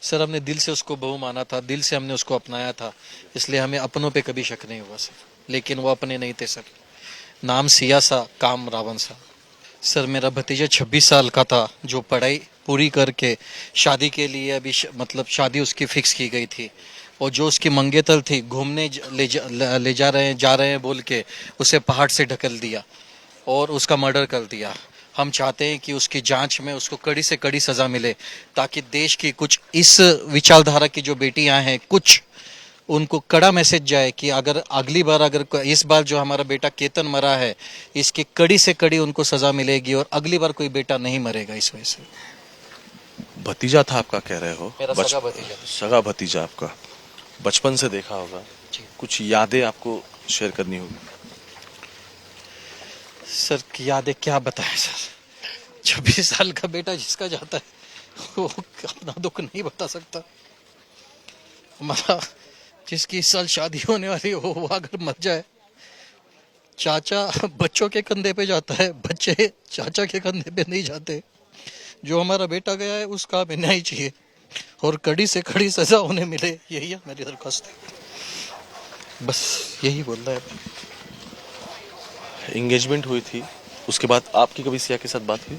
Sir हमने दिल से उसको बहू माना था, दिल से हमने उसको अपनाया था, इसलिए हमें अपनों पे कभी शक नहीं हुआ सर। लेकिन वो अपने नहीं थे सर। नाम सिया सा, काम रावण सा। सर मेरा भतीजा 26 साल का था, जो पढ़ाई पूरी करके शादी के लिए अभी मतलब शादी उसकी फिक्स की गई थी, और जो उसकी मंगेतर थी घूमने ले जा रहे हैं बोल के उसे पहाड़ से ढकल दिया और उसका मर्डर कर दिया। हम चाहते हैं कि उसकी जांच में उसको कड़ी से कड़ी सजा मिले, ताकि देश की कुछ इस विचारधारा की जो बेटियां हैं, कुछ उनको कड़ा मैसेज जाए कि अगर अगली बार, अगर इस बार जो हमारा बेटा केतन मरा है, इसकी कड़ी से कड़ी उनको सजा मिलेगी और अगली बार कोई बेटा नहीं मरेगा इस वजह से। भतीजा था आपका कह रहे हो? मेरा सगा भतीजा। सगा भतीजा आपका, बचपन से देखा होगा, जी कुछ यादें आपको शेयर करनी होगी। सर, यादें क्या बताएं सर। 26 साल का बेटा जिसका जाता है वो अपना दुख नहीं बता सकता। हमारा जिसकी इस साल शादी होने वाली हो, वो अगर मर जाए, चाचा बच्चों के कंधे पे जाता है, बच्चे चाचा के कंधे पे नहीं जाते। जो हमारा बेटा गया है उसका हमें न्याय चाहिए और कड़ी से कड़ी सजा उन्हें मिले, यही है मेरी दरख्वास्त है। बस यही बोल रहा है। एंगेजमेंट हुई थी, उसके बाद आपकी कभी सिया के साथ बात हुई?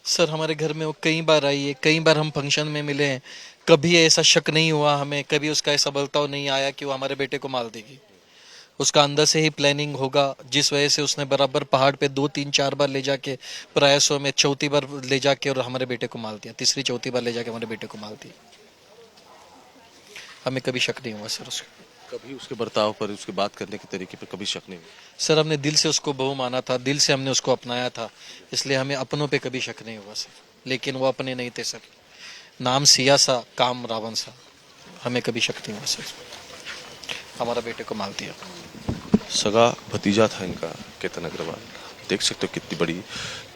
सर हमारे घर में वो कई बार आई है, कई बार हम फंक्शन में मिले हैं, कभी ऐसा शक नहीं हुआ हमें, कभी उसका ऐसा बलताव नहीं आया कि वो हमारे बेटे को मार देगी। उसका अंदर से ही प्लानिंग होगा, जिस वजह से उसने बराबर पहाड़ पे 2 3 4 बार ले जाके, प्रयासों में चौथी बार ले जाके और हमारे बेटे को मार दिया, तीसरी चौथी बार ले जाके हमारे बेटे को मार दिया। हमें कभी शक नहीं हुआ सर उसका। कभी उसके बर्ताव पर, उसके बात करने के तरीके पर कभी शक नहीं हुआ? सर हमने दिल से उसको बहू माना था, दिल से हमने उसको अपनाया था, इसलिए हमें अपनों पे कभी शक नहीं हुआ सर। लेकिन वो अपने नहीं थे सर। नाम सिया सा, काम रावण सा। हमें कभी शक नहीं हुआ सर। हमारा बेटे को मार दिया। सगा भतीजा था इनका, केतन अग्रवाल। देख सकते हो कितनी बड़ी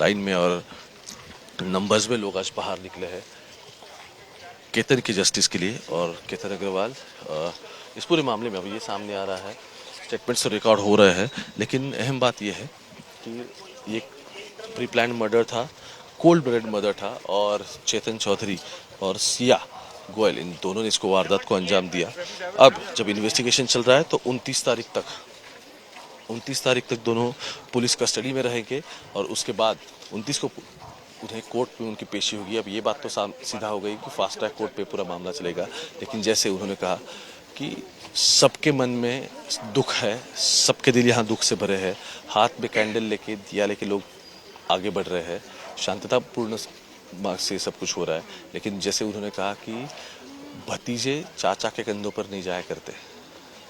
लाइन में और नंबर्स में लोग आज बाहर निकले हैं केतन की जस्टिस के लिए। और केतन अग्रवाल इस पूरे मामले में अब ये सामने आ रहा है, स्टेटमेंट्स तो रिकॉर्ड हो रहे हैं, लेकिन अहम बात यह है कि ये प्री प्लान मर्डर था, कोल्ड ब्लडेड मर्डर था, और चेतन चौधरी और सिया गोयल, इन दोनों ने इसको वारदात को अंजाम दिया। अब जब इन्वेस्टिगेशन चल रहा है तो 29 तारीख तक दोनों पुलिस कस्टडी में रहेंगे, और उसके बाद 29 को उन्हें कोर्ट में उनकी पेशी होगी। अब ये बात तो सीधा हो गई कि फास्ट ट्रैक कोर्ट पे पूरा मामला चलेगा, लेकिन जैसे उन्होंने कहा कि सबके मन में दुख है, सबके दिल यहाँ दुख से भरे हैं, हाथ में कैंडल लेके, दिया लेके लोग आगे बढ़ रहे हैं, शांततापूर्ण मार्ग से सब कुछ हो रहा है। लेकिन जैसे उन्होंने कहा कि भतीजे चाचा के कंधों पर नहीं जाया करते,